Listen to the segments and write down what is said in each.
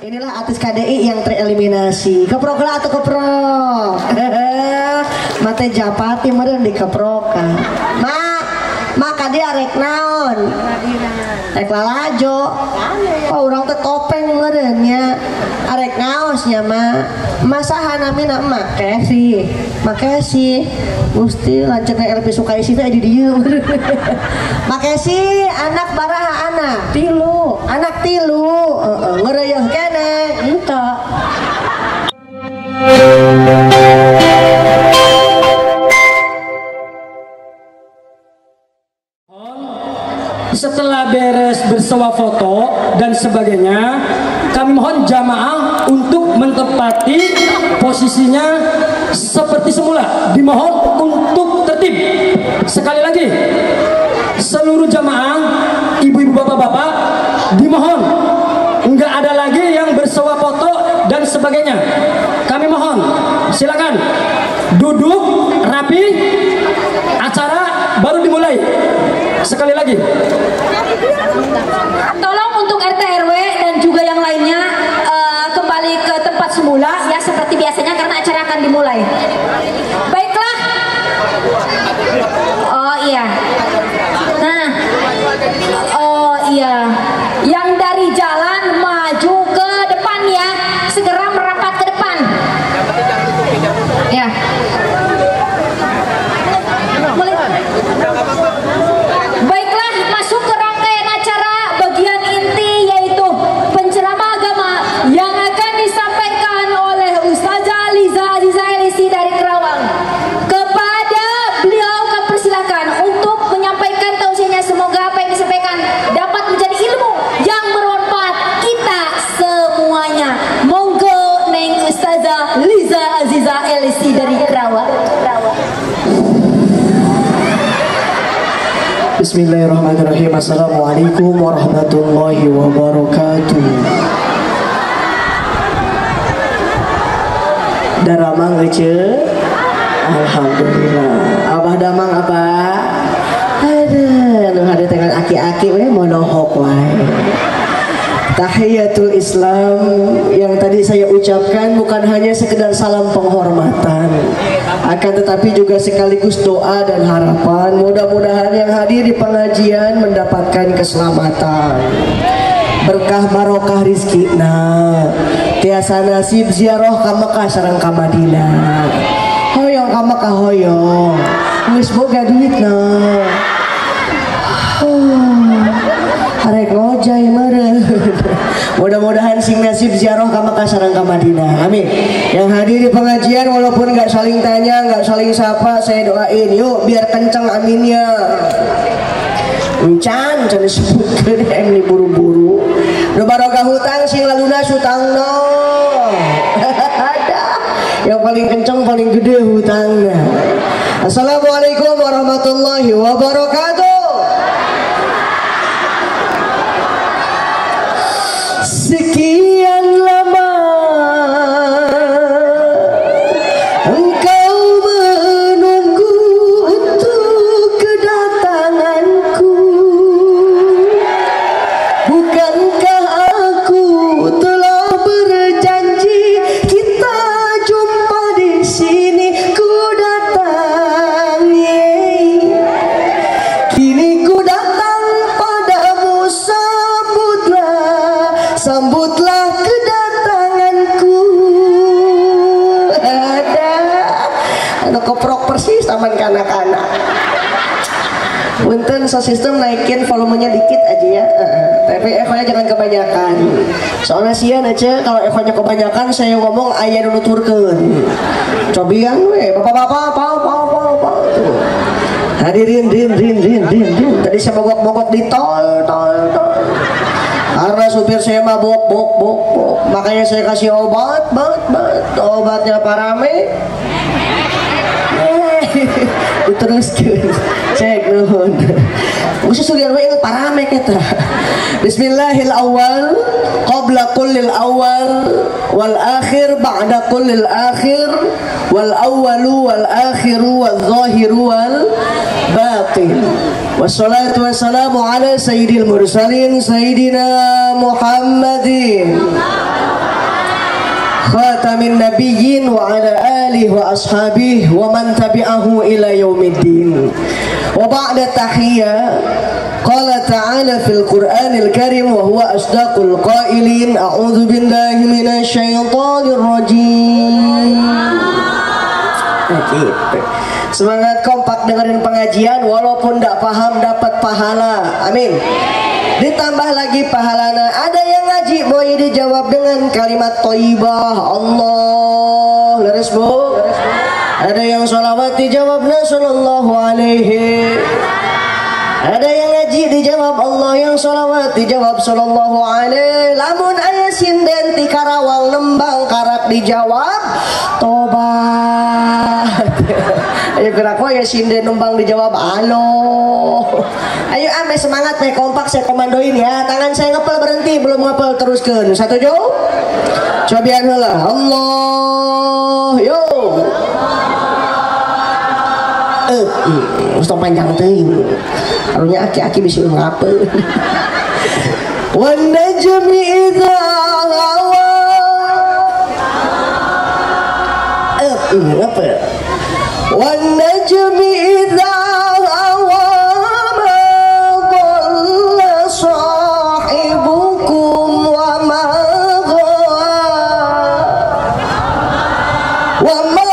Inilah artis KDI yang tereliminasi. Keprok lah atau keprok? Mate Japati meren dikeprokan. Maka dia rek naon? Rek lalajo. Oh orang teh topeng merenya. Arek naosnya masahan amina makasih. Gusti lanceukna LP Sukaisi teh di dieu. Makasih anak baraha anak tilu. Ngeureuh keneh henteu. Setelah beres bersuah foto dan sebagainya, kami mohon jamaah untuk menempati posisinya seperti semula. Dimohon untuk tertib. Sekali lagi, seluruh jamaah, ibu-ibu, bapak-bapak, dimohon nggak ada lagi yang bersuah foto dan sebagainya. Kami mohon, silakan duduk rapi, acara baru dimulai. Sekali lagi, tolong untuk RT RW dan juga yang lainnya kembali ke tempat semula ya seperti biasanya karena acara akan dimulai. Baiklah. Oh iya. Nah, oh iya. Yang dari jalan maju ke depan ya, segera merapat ke depan. Ya. Baiklah, masuk ke rangkaian acara bagian inti yaitu penceramah agama yang akan disampaikan oleh Ustazah Liza Aziza Elisi dari Kerawang. Kepada beliau kami persilakan untuk menyampaikan tausiahnya. Semoga apa yang disampaikan dapat menjadi ilmu yang bermanfaat kita semuanya. Monggo neng Ustazah Liza Aziza Elisi dari Kerawang. Bismillahirrahmanirrahim. Assalamualaikum warahmatullahi wabarakatuh. Daramang ece. Alhamdulillah. Abah damang abah. Aduh, ada dengan aki-aki we monohok wae. Tahiyatul Islam yang tadi saya ucapkan bukan hanya sekedar salam penghormatan, akan tetapi juga sekaligus doa dan harapan. Mudah-mudahan yang hadir di pengajian mendapatkan keselamatan, berkah barokah rizkina, tiasa nasib ziarah ka Mekah sareng ka Madinah. Hoyong ka Mekah hoyong, geus boga duitna. Arek ngojay meureun. Mudah-mudahan sing nasib ziarah ka Mekah sareng ka Madinah. Amin. Yang hadir di pengajian walaupun nggak saling tanya, nggak saling sapa, saya doain yuk biar kenceng aminnya. Encan can disebutkeun eng buru-buru. Nu barokah hutang sing lalunas hutangna. Ada. Yang paling kenceng paling gede hutangna. Assalamualaikum warahmatullahi wabarakatuh. Sekian lama engkau menunggu untuk kedatanganku. Bukankah aku telah berjanji kita jumpa di sini? Ku datang, kini ku datang padamu. Sambutlah kedatanganku. Ada koprok persis taman kanak-kanak. Punten so sistem naikin volumenya dikit aja ya. Tapi ekonya jangan kebanyakan. Soalnya sian aja kalau ekonya kebanyakan saya ngomong aya nu nuturkeun. Cobian we bapak-bapak pau. Hadirin rin. Tadi saya mogok di tol. Karena supir saya mabok, makanya saya kasih obat. Obatnya parame. Diteruskan. Cek nuhun. Khusus sudah ingat parame kita. Bismillahirrahmanirrahim. Qabla kullil awal wal akhir ba'da kullil akhir wal awalu wal akhiru wal zahiru wal batin. Wassalatu wassalamu ala sayyidil mursalin sayyidina Muhammadin khatamin nabiyyin wa ala alihi wa ashabihi wa man tabi'ahu ila yaumiddin. Wa ba'da tahiyya qala ta'ala fil Qur'anil Karim wa huwa asdaqul qailin a'udzu billahi minasy syaithanir rajim. Gitu. Semangat kompak dengerin pengajian walaupun tidak paham dapat pahala. Amin. Ditambah lagi pahalana. Ada yang ngaji boy dijawab dengan kalimat thayyibah Allah. Leres bu. Ada yang sholawat dijawabnya sallallahu alaihi. Ada yang ngaji dijawab Allah, yang sholawat dijawab sallallahu alaihi. Lamun aya sinden ti Karawang nembang karap dijawab tobat. Ayo gerak ya sinden nembang dijawab alo. Ayo ame semangat nih kompak saya komandoin ya. Tangan saya ngepel berhenti, belum ngepel teruskan. Satu jo. Cobian heula. Allah yo. Ustaz panjang teuing. Harunya aki-aki bisa ngapel. Wan najmi idza hawa. Apa? Wan najmi idza hawa ma dhalla sahibukum wa ma ghawa. Wa ma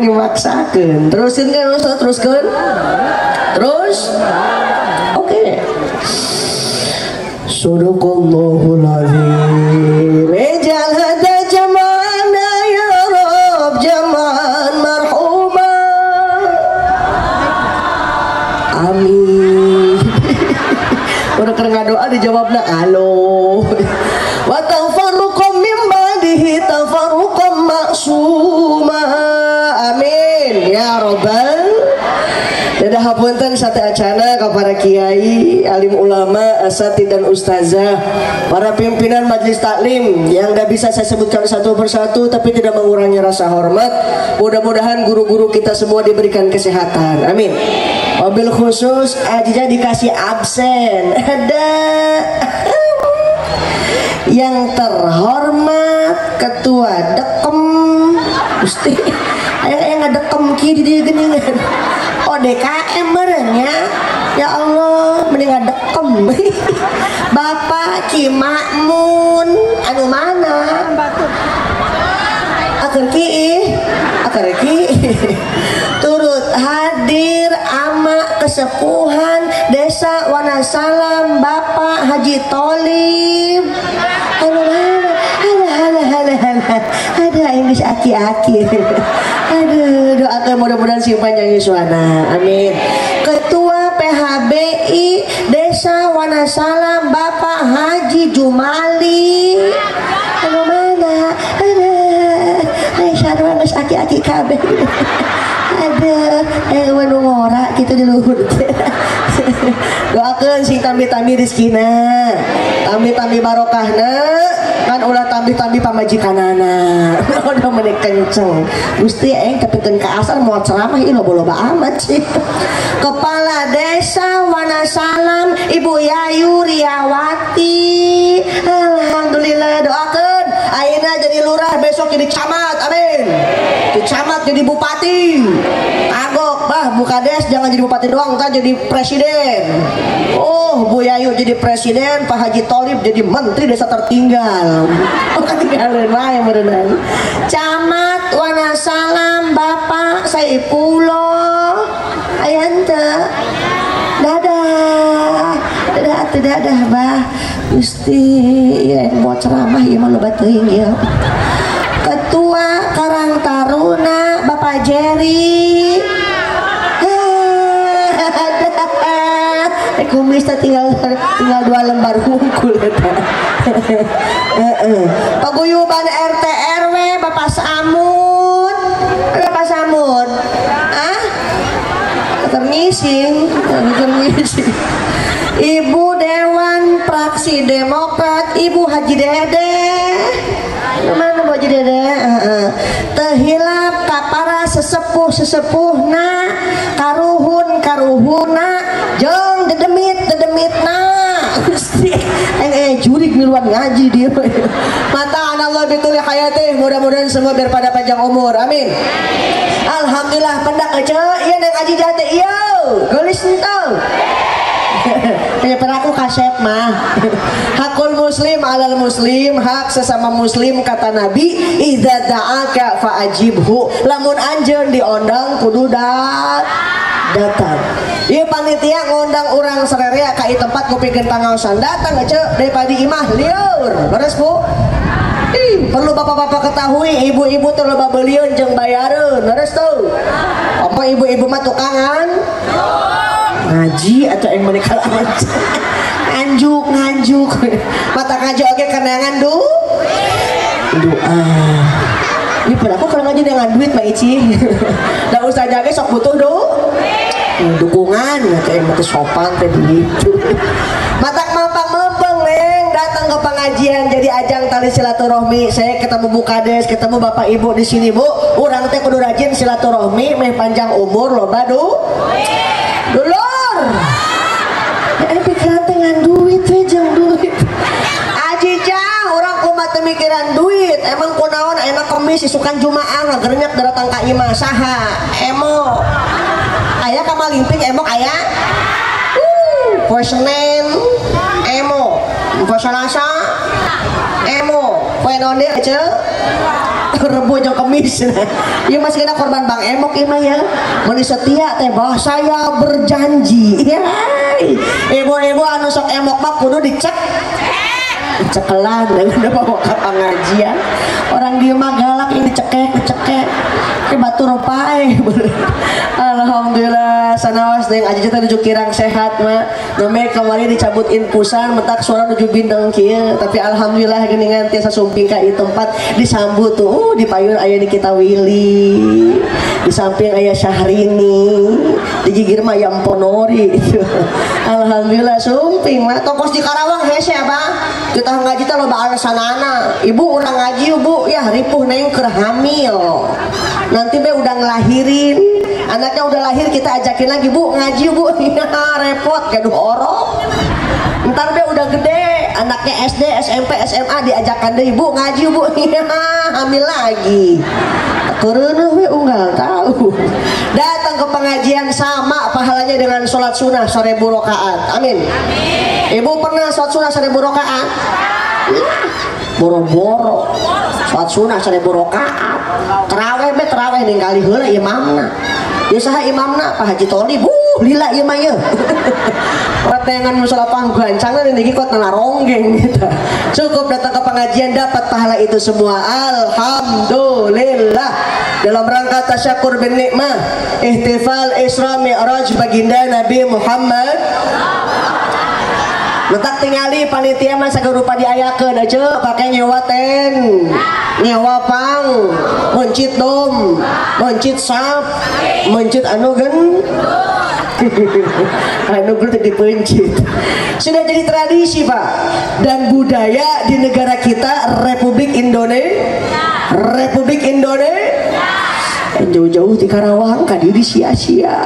dimaksakan. Terusin kan Ustaz, teruskan. Terus. Oke. Sadaqallahul azim. Ij'al hada jama'ana ya Rabb jama'an marhuma. Amin. Udah kena doa dijawabna alo. Wa tafarruqum min ba'dihi tafarruqum maksuma. Amin ya robbal. Dadah hapunten sate acana kepada kiai, alim ulama, asatid dan ustazah, para pimpinan majelis taklim yang gak bisa saya sebutkan satu persatu tapi tidak mengurangi rasa hormat. Mudah-mudahan guru-guru kita semua diberikan kesehatan. Amin. Wabil khusus aja dikasih absen. Ada yang terhormat ketua dekem Gusti. Ayang ngadekem ki di geningan. ODKM merenya. Ya Allah, mending ngadekem. Bapak Ki Makmun anu mana? Akan ki. Turut hadir ama kesepuhan Desa Wanasalam Bapak Haji Tholib. Ada Inggris aki-aki. Aduh, doakan mudah-mudahan si panjang yuswana. Amin. Ketua PHBI Desa Wanasalam Bapak Haji Jumali. Anu mana? Ada. Aisyah geus aki-aki kabeh. Ada wanu ngora gitu di luhur. Doakan si tambi-tambi rezekina, tambi-tambi barokahna, kan ulah tambi-tambi pamajikanana. Udah menik kenceng. Gusti kepikeun ka asal moal ceramah ieu loba-loba amat sih. Kepala Desa Wanasalam Ibu Yayu Riawati. Alhamdulillah, doakan ayeuna jadi lurah, besok jadi camat. Amin. Jadi camat, jadi bupati. Agok bah Bukades jangan jadi bupati doang, ntar jadi presiden. Oh, Bu Yayu jadi presiden, Pak Haji Tholib jadi menteri desa tertinggal. Oh, ketinggalan wae beneran. Camat Wanasalam Bapak Saifullah. Ayanta. Dadah bah. Gusti ya mau ceramah ya malu batuin ya. Ketua Karang Taruna Bapak Jerry. Kumis tinggal 2 lembar hunkul. Paguyuban RT RW Bapak Samud. Bapak Samud. Ibu Dewan Fraksi Demokrat, Ibu Haji Dede. Mana Bu Haji Dede? Tehilap kapara sesepuh-sesepuhna, karuhun-karuhuna, jeung dedemit-dedemit-na. Jurik miluan ngaji dia. Mata anallah betul ya hayati. Mudah-mudahan semua biar pada panjang umur. Amin. Alhamdulillah pendak aja. Iya nang ngaji jate iya. Gelis ento. Kayak peraku kasep mah. Hakul muslim alal muslim, hak sesama muslim kata Nabi, idza da'aka fa'ajibhu. Lamun anjeun diondang kudu datang. Ieu panitia ngundang urang sarerea ka ieu tempat ngupikeun pangaosan, datang aja daripada imah lieur. Beres Bu? Perlu bapak-bapak ketahui, ibu-ibu teh loba beulieun jeung bayareun. Beres tuh. Apa ibu-ibu mah tukangan? Ngaji atau yang menikah nganjuk mata ngaji oke kenangan doa. Ini peraku kalau ngaji dengan duit Mbak Ici. Dah usah jaga sok butuh dukungan atau yang mati sopan teh begitu. Mata mampang mempeng neng datang ke pengajian jadi ajang tali silaturahmi. Saya ketemu Bu Kades, ketemu Bapak Ibu di sini Bu. Urang teh kudu rajin silaturahmi, meh panjang umur loba dulur. Pikiran dengan duit jeung duit. Aji jah orang kumat mikiran duit. Emang kunaon enak kemis isukan jumaah ngagernyek datang ka imah saha? Emo. Aya ka malimping emok aya. Poe Senen emo. Poe Salasa emo. Poe nonde aja. Rebo jeung kemis. Ieu masih kena korban Bang Emok ieu mah ya. Mun setia teh bah saya berjanji. Ibu-ibu anu sok emok mah kudu cekelan dengan bawa ke pengajian. Orang dia mah galak ini dicekek ke batu rupae. Alhamdulillah sanawas deung aja teh nuju kirang sehat mah. Name kemarin dicabut infusan mentak suara nuju bindeng kieu, tapi alhamdulillah geuningan tiasa sumping ka ieu tempat disambut tuh di payun aya Nikita Willy. Di samping aya Syahrini, di gigir mah Yam Ponori. Alhamdulillah sumping mah tokos di Karawang hese apa? Kita ngaji teh loba alasanana. Ibu urang ngaji Bu, ya ripuh neng keur hamil. Nanti be udah ngelahirin, anaknya udah lahir kita ajakin lagi Bu ngaji Bu. Repot gaduh orok. Ntar be udah gede, anaknya SD, SMP, SMA diajakan deh Ibu ngaji Bu. Hamil lagi. Kereuneuh we unggal tahu. Datang ke pengajian sama pahalanya dengan sholat sunnah 1000 rakaat. Amin. Ibu pernah sholat sunnah 1000 rakaat? Boro-boro sholat sunnah 1000 rakaat. Terawih ningali heula imamna. Ya saha imamna Pak Haji Toli. Lila ieu mah ye. Ratengan musala panggancangna niki kot naronggeng gitu. Cukup datang ke pengajian dapat pahala itu semua. Alhamdulillah. Dalam rangka tasyakur bin nikmah, ihtifal Isra Mi'raj baginda Nabi Muhammad. Letak tingali panitia mah sagerupa diayakeun aja pakai nyewa ten, nyewa pang, mencit dom, mencit sap, mencit anu gen. Anu gue dipencit. Sudah jadi tradisi Pak dan budaya di negara kita Republik Indonesia. Jauh-jauh di Karawang kadiri sia-sia.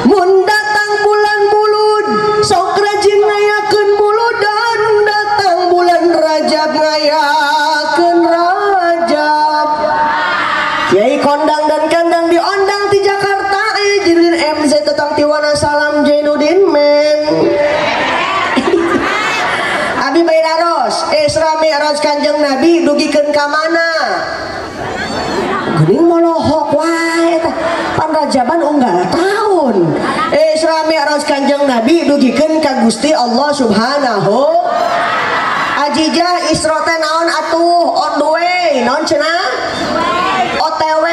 Mun datang bulan mulud sok rajin ngayakeun mulud dan datang bulan Rajab ngayakeun Rajab. Kiai kondang dan kandang diondang di Jakarta jirin MZ tetang tiwana salam Jainuddin men. Abi Bairaros Isra Mi'raj Kanjeng Nabi dugikeun ka mana? Geuning molohok wae teh. Pan Rajaban unggal tahun. Isra Mi'raj Kanjeng Nabi dugikeun ka Gusti Allah Subhanahu. Ajijah Isra teh naon atuh on the way, naon cenah? OTW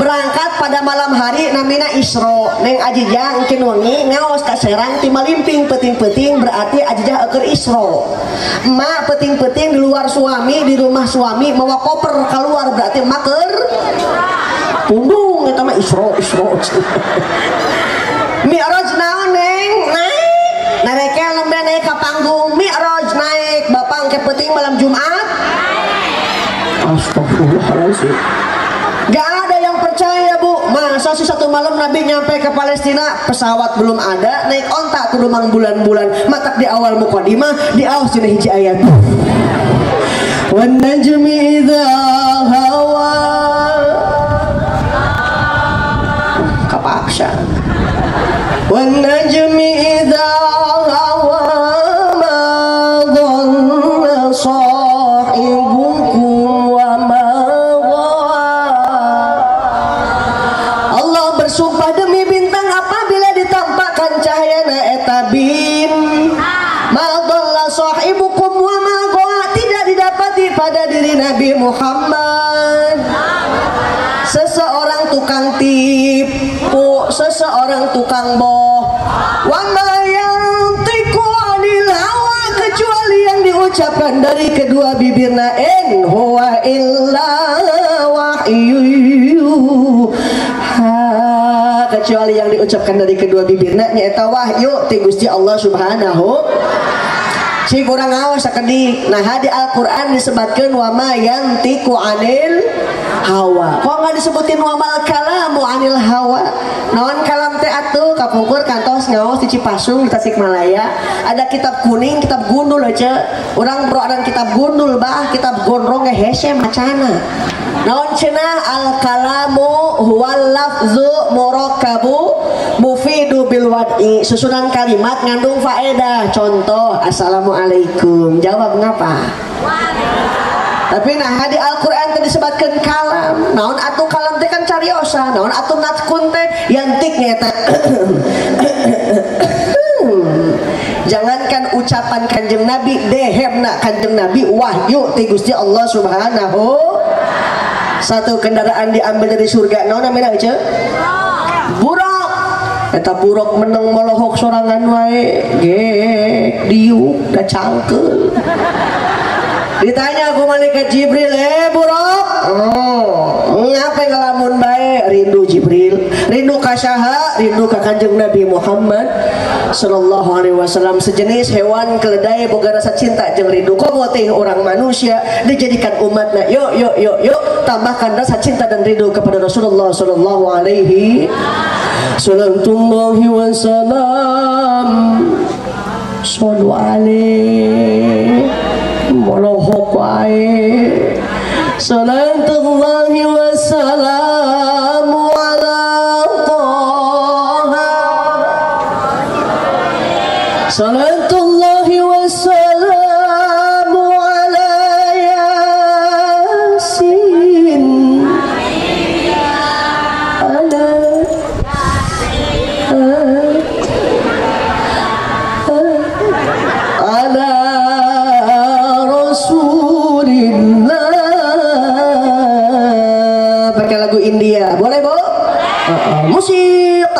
berangkat pada malam hari namina Isra. Neng ajijah engkeun wengi ngaos ka Serang ti malimping peuting-peuting berarti ajijah keur Isra. Emak peuting-peuting di luar suami, di rumah suami mawa koper keluar berarti emak keur pundung eta mah Isra. Mi'raj naon neng? Naik sih. Gak ada yang percaya bu. Masa sih satu malam Nabi nyampe ke Palestina, pesawat belum ada, naik onta kudu mang bulan-bulan. Matak di awal mukadimah, di awal sini hiji ayat. Wan najmi idza hawa. Kapaksa. Wan najmi idza hawa ma dhalla sahibukum wa ma bersumpah demi bintang apabila ditampakkan cahayana eta bin madalla sahibukum wa ma ghawa, tidak didapati pada diri Nabi Muhammad seseorang tukang tipu, seseorang tukang boh, wa ma yantiqu anil hawa, kecuali yang diucapkan dari kedua bibirna, in huwa illa wahyu, kecuali yang diucapkan dari kedua bibirna nyaeta wahyu ti Gusti Allah Subhanahu. Cik urang awas sakedik. Nah di Al-Qur'an disebutkeun wa ma yantiqu anil hawa. Kok enggak disebutin wa mal kalamu anil hawa? Naon kalam teh atuh kapungkur kantos ngaos di Cipasung di Tasikmalaya. Ada kitab kuning, kitab gundul aja. Urang bro ada kitab gundul bah, kitab gondrong hese macana. Naon cenah al kalamu huwal lafzu murakkabu mufidu bil wad'i, susunan kalimat ngandung faedah. Contoh assalamualaikum, jawab ngapa? Tapi nah di Al-Qur'an teh disebutkeun kalam. Naon atuh kalam teh kan cariosa, naon atuh natkun teh yantik nyata. Jangankan ucapan Kanjeng Nabi, dehebna Kanjeng Nabi wahyu ti Gusti Allah Subhanahu. Satu kendaraan diambil dari surga, naon namina euy? Buruk. Eta buruk meneng molohok sorangan wae, ge diuk da cangkeul. Ditanya ku malaikat Jibril, buruk, ngapa ngelamun bae? Rindu Jibril, rindu ka saha? Rindu ka Kanjeng Nabi Muhammad sallallahu alaihi wasallam. Sejenis hewan keledai boga rasa cinta jeung rindu. Komo teh orang manusia dijadikan umatna. Yuk tambahkan rasa cinta dan rindu kepada Rasulullah sallallahu alaihi wasallam. Sallu alaihi molohok wae. Salatullahi wassalamu ala Taha. Salatullahi wassalamu ala Yasin. Pakai lagu India boleh bu? Musik.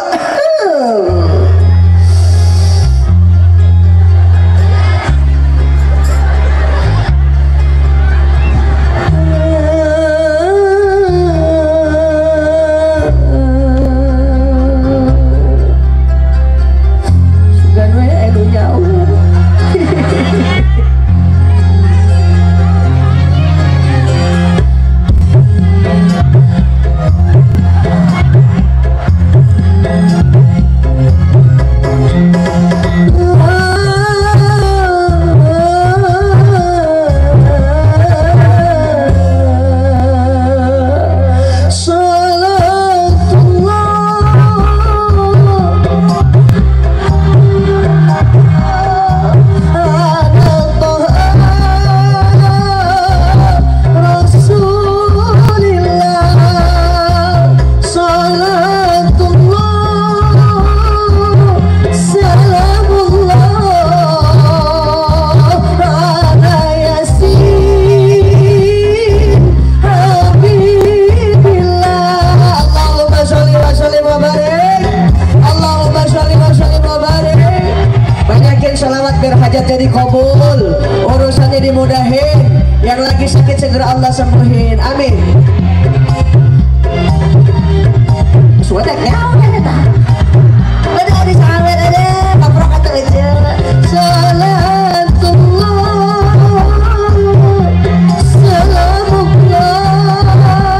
hajatnya dikabul, urusannya dimudahin, yang lagi sakit segera Allah sembuhin, amin. Sudah ya, udah disawer aja, kaprok kata aja. Salatullah, salamullah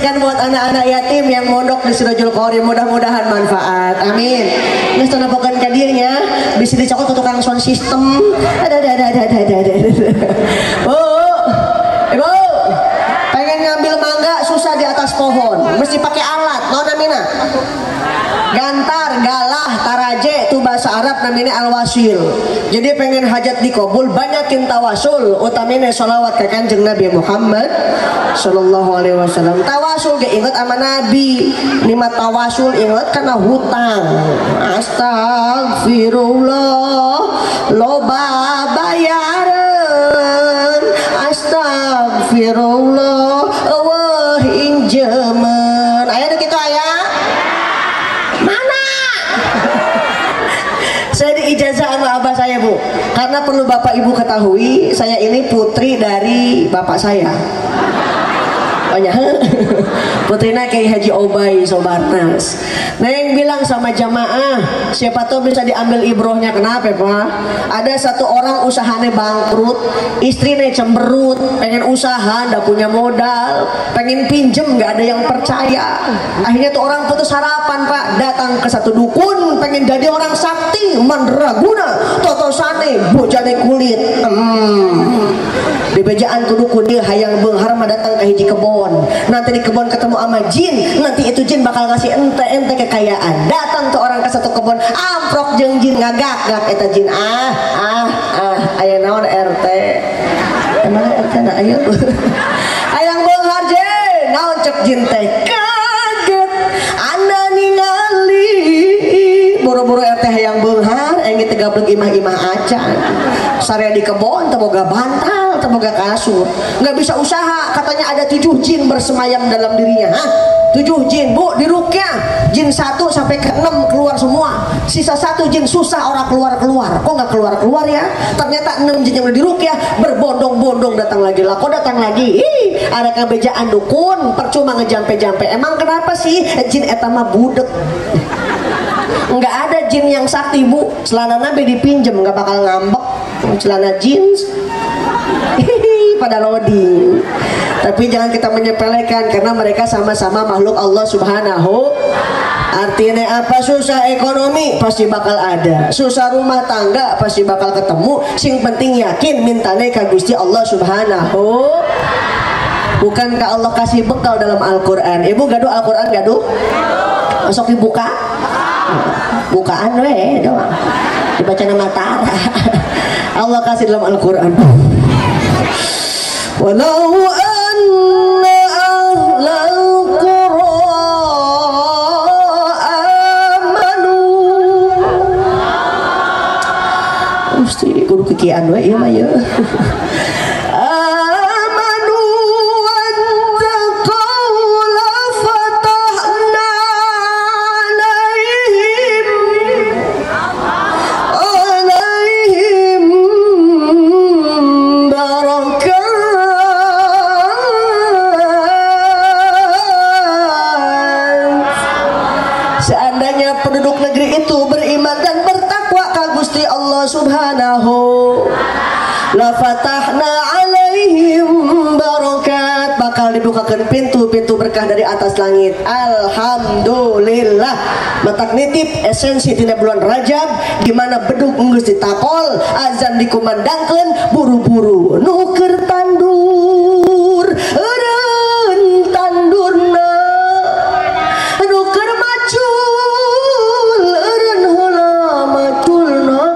dikasihkan buat anak-anak yatim yang mondok di Sirajul Qori, mudah-mudahan manfaat. Amin. Geus tanapakeun ka dieu nya, bisa dicokot ke tukang sound system. Ada. Ibu, pengen ngambil mangga susah di atas pohon, mesti pakai alat. Naon namina? Gantar, galah, taraje itu bahasa Arab namanya al-wasil. Jadi pengen hajat dikabul, banyakin tawasul, utamanya sholawat ke Kanjeng Nabi Muhammad sallallahu alaihi wasallam. Tawasul ge inget sama Nabi. Lima tawasul inget karena hutang. Astagfirullah, loba bayaran. Astagfirullah, wah injemen. Aya kitu aya? Saya diijazah sama abah saya, Bu, karena perlu bapak ibu ketahui, saya ini putri dari bapak saya. Putrina Kiai Haji Obay Sobarnas. Neng bilang sama jamaah, siapa tahu bisa diambil ibrohnya. Kenapa, Pak? Ada satu orang usahanya bangkrut, istrinya cemberut, pengen usaha, nggak punya modal, pengen pinjem, nggak ada yang percaya. Akhirnya tuh orang putus harapan, Pak, datang ke satu dukun, pengen jadi orang sakti, mandraguna, totosane, bojane kulit. Di bejaan ku dukun dia hayang beunghar mah datang ke hiji kebon. Nanti di kebon ketemu sama jin, nanti itu jin bakal ngasih ente kekayaan. Datang tuh orang ke satu kebon, amprok jeung jin ngagak-gak eta jin. Aya naon RT? Emang RT na aya? Hayang beunghar jin, naon cek jin teh? Kaget anda ningali. Buru-buru RT hayang beunghar, engge teh gablek imah-imah acan. Sarea di kebon teu boga bantal, teu boga kasur, nggak bisa usaha. Katanya ada 7 jin bersemayam dalam dirinya. 7 jin, Bu, di rukyah jin 1 sampai ke 6 keluar semua. Sisa 1 jin susah orang keluar. Kok nggak keluar ya? Ternyata 6 jin yang di rukyah berbondong-bondong datang lagi. Lah kok datang lagi? Ada kebejaan dukun, percuma ngejampe-jampe. Emang kenapa sih jin eta mah budek? Nggak ada jin yang sakti, Bu. Celana Nabi dipinjem nggak bakal ngambek. Celana jeans pada loading. Tapi jangan kita menyepelekan, karena mereka sama-sama makhluk Allah Subhanahu. Artinya apa? Susah ekonomi pasti bakal ada, susah rumah tangga pasti bakal ketemu. Sing penting yakin mintane ka Gusti Allah Subhanahu. Bukankah Allah kasih bekal dalam Al-Quran? Ibu gaduh Al-Quran gaduh? Masuk dibuka? Bukaan we doang, dibaca nama Tara. Allah kasih dalam Al-Quran. Walau anna ahlal qura amanu. Mesti kudu kekian we ieu mah ye. Seandainya penduduk negeri itu beriman dan bertakwa ka Gusti Allah Subhanahu, la fatahna alaihim barakat, bakal dibukakan pintu-pintu berkah dari atas langit. Alhamdulillah. Matak nitip esensi tina bulan Rajab, di mana bedug geus ditakol, azan dikumandangkeun, buru-buru nuker tandur, eureun tandurna nuker macul, eureun heula maculna,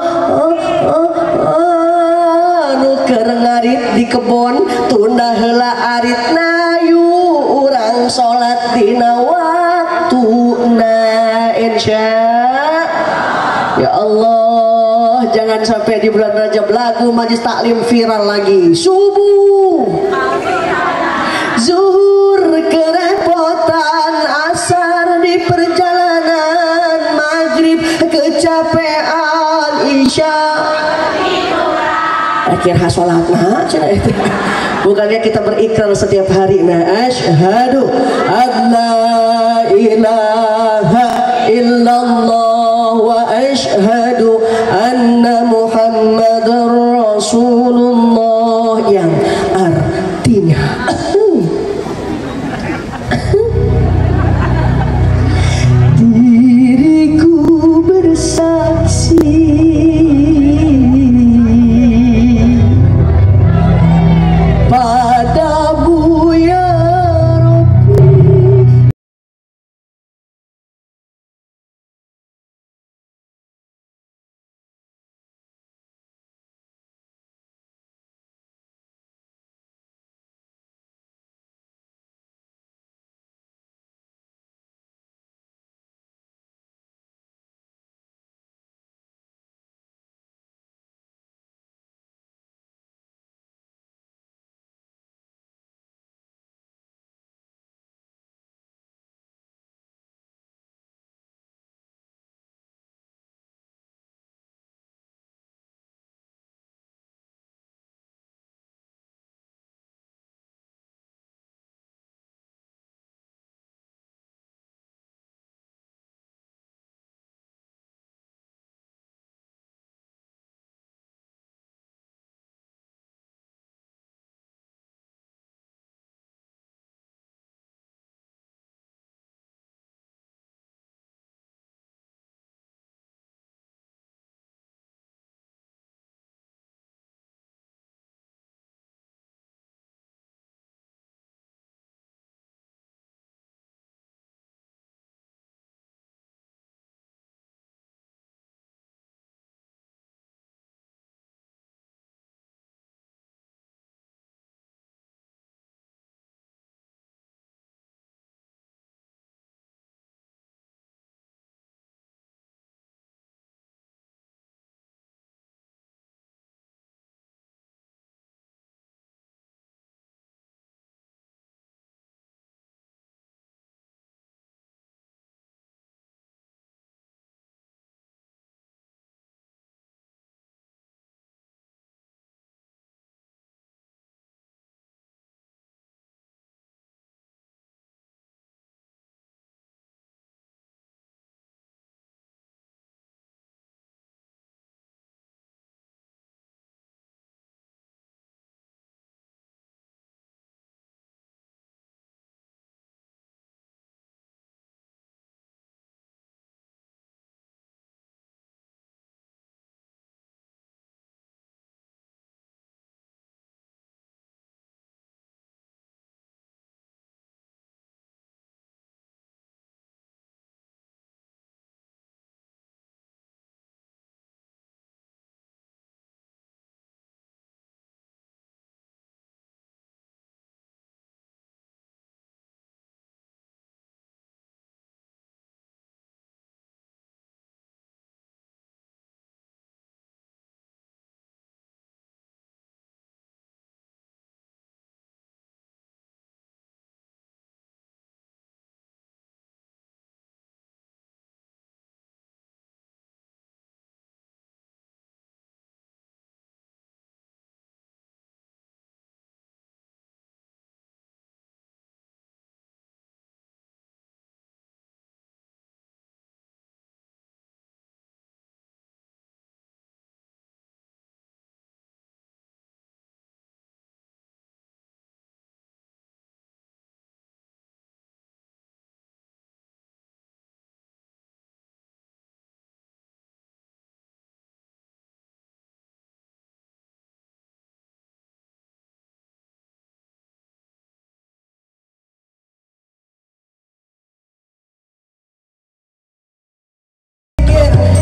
nuker ngarit di kebon, tunda heula aritna yu urang salat dina waktuna insya. Ya Allah, jangan sampai di bulan Rajab lagu majlis taklim viral lagi. Subuh, zuhur kerepotan, asar di perjalanan, maghrib kecapean, isya akhir hasolatna. Bukannya kita berikrar setiap hari, nah asyhadu alla ilaha illallah wa asyhadu anna muhammadar rasulullah, yang artinya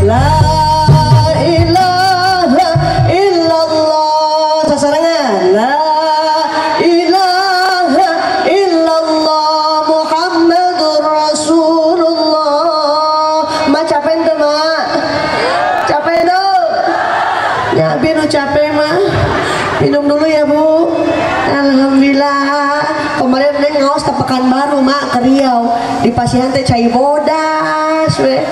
La ilaha illallah. Sasarangan. La ilaha illallah Muhammadur Rasulullah. Ma capek tuh ma. Capek tuh. Ya biar capek mah. Minum dulu ya bu. Alhamdulillah. Kemarin neng ngaos ke Pekanbaru mak ke Riau di Pasihan teh cai bodas we.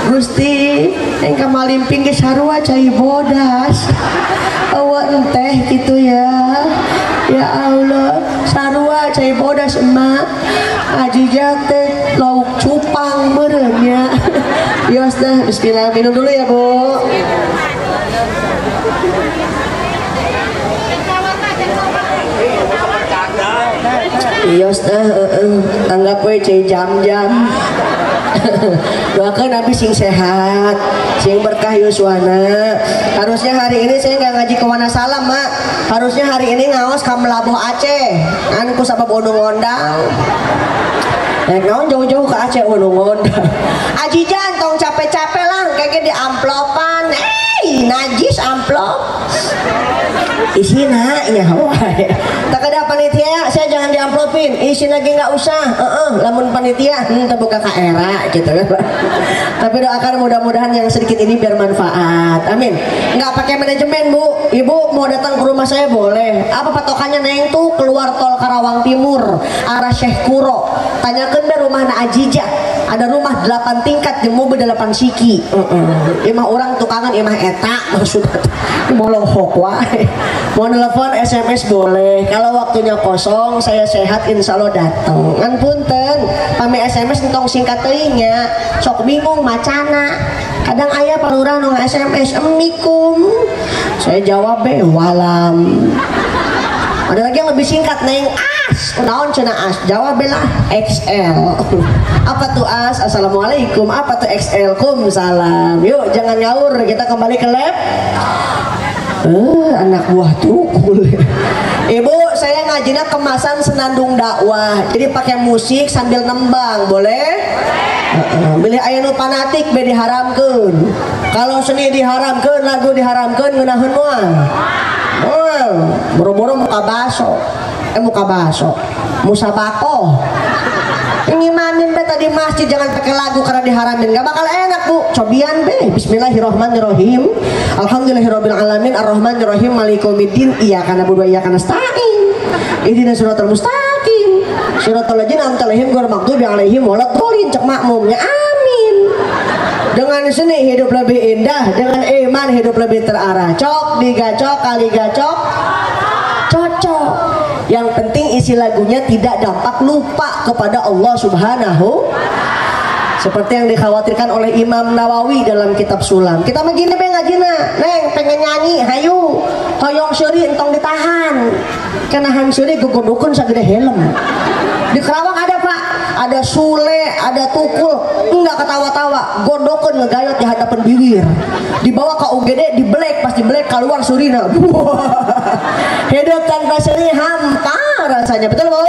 Gusti neng ka Malimping ge sarua cai bodas. Awak teh gitu ya. Ya Allah sarua cai bodas emak. Ajijak teh lauk cupang meureun nya. Yos dah bismillah minum dulu ya bu. Ios anggap we cai jam-jam. Doakan Nabi sing sehat, sing berkah yuswana. Harusnya hari ini saya nggak ngaji ke Wonosalam mak. Harusnya hari ini ngaos ka Melabuh Aceh. Kan ku sabab unu ngondang. Naon jauh-jauh ke Aceh unu ngondang. Aji jantong capek-capek lah kayak di amplopan. Najis amplop. Isina ya wae. Tak ada panitia, saya jangan diamplopin. Isi lagi nggak usah. Lamun panitia, terbuka ke era gitu kan. Tapi doakan mudah-mudahan yang sedikit ini biar manfaat. Amin. Nggak pakai manajemen bu. Ibu mau datang ke rumah saya boleh. Apa patokannya neng tuh keluar tol Karawang Timur arah Syekh Kuro. Tanyakan deh rumah na Ajija. Ada rumah 8 tingkat di mobil 8 siki. Imah orang tukangan imah eta maksudnya. Mau lohok wae. Mau telepon SMS boleh. Kalau waktunya kosong saya sehat insya Allah datang. Ngan punten pame SMS entong singkat teuingnya. Sok bingung macana. Kadang ayah palurah nu SMS Assalamualaikum. Saya jawab walam. Ada lagi yang lebih singkat neng as. Naon cenah as? Jawab belah XL. Apa tuh as? Assalamualaikum. Apa tuh XL? Salam. Yuk jangan ngawur, kita kembali ke lab. Anak buah tukul. Ibu, saya ngajinya kemasan senandung dakwah. Jadi pakai musik sambil nembang, boleh? Beli aya nu fanatik be diharamkeun. Kalau seni diharamkeun, lagu diharamkeun ngeunaheun moal. Boro-boro muka baso. Musabakoh. Ngimanin be tadi masjid jangan pakai lagu karena diharamin, gak bakal enak bu. Cobian be. Bismillahirrahmanirrahim. Alhamdulillahirabbil alamin arrahmanirrahim maliki yaumiddin iyyaka na'budu wa iyyaka nasta'in. Ihdinas siratal mustaqim. Siratal ladzina an'amta 'alaihim ghairil maghdubi 'alaihim waladdallin. Cek makmumnya amin. Dengan seni hidup lebih indah, dengan iman hidup lebih terarah. Cok digacok kali gacok cocok. Yang penting isi lagunya tidak dampak lupa kepada Allah Subhanahu. Seperti yang dikhawatirkan oleh Imam Nawawi dalam kitab Sulam. Kita begini be ngajina, neng pengen nyanyi, hayu, hoyong seuri entong ditahan. Kenahan seuri gugun-gugun sagede helm. Di Kerawang ada pak, ada Sule, ada Tukul, enggak ketawa-tawa, gondokun ngegayot di hadapan bibir. Dibawa ke UGD, dibelek, pas dibelek keluar surina. Hidup tanpa seni hampa rasanya, betul bu?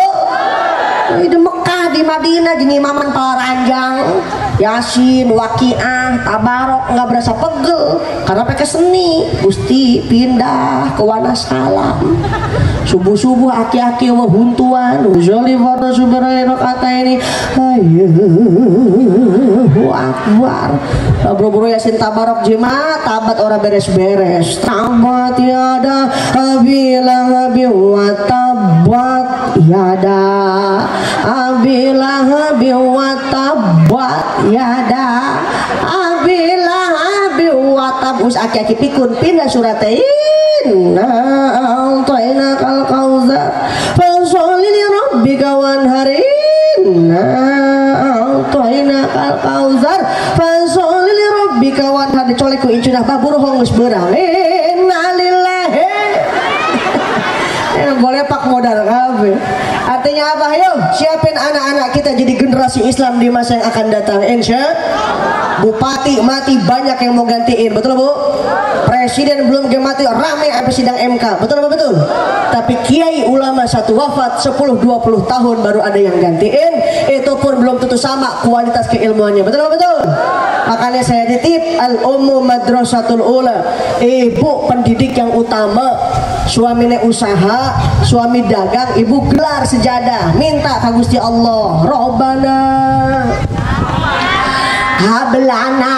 Di Mekah, di Madinah, di Nimaman Palaranjang, Yasin, Waqiah, Tabarok nggak berasa pegel karena pakai seni. Gusti pindah ke Wonosalam. Subuh-subuh aki-aki wa huntuan uzoli foto subhanahu kata ini. Allahu akbar. Bro-bro Yasin Tabarok jemaah tabat orang beres-beres. Tabat yada abilah wa tabat yada abilah wa tabat yada abilah wa tabus aki-aki pikun pindah suratain. A'tayna kal kautsar fasholli li rabbika wanharin. A'tayna kal kautsar fasholli li rabbika wanhar. Dicolek ku incunah babur geus beurang. Innalillahi. Boleh pak modal kabeh. Artinya apa? Ayo siapin anak-anak kita jadi generasi Islam di masa yang akan datang. Insya Bupati mati banyak yang mau gantiin, betul bu? Presiden belum mati ramai habis sidang MK, betul apa betul? Tapi kiai ulama satu wafat 10-20 tahun baru ada yang gantiin. Itu pun belum tentu sama kualitas keilmuannya, betul apa betul? Makanya saya titip al-ummu madrasatul ula, ibu pendidik yang utama. Suaminya usaha, suami dagang, ibu gelar sejadah, minta ka Gusti Allah, Robbana hablana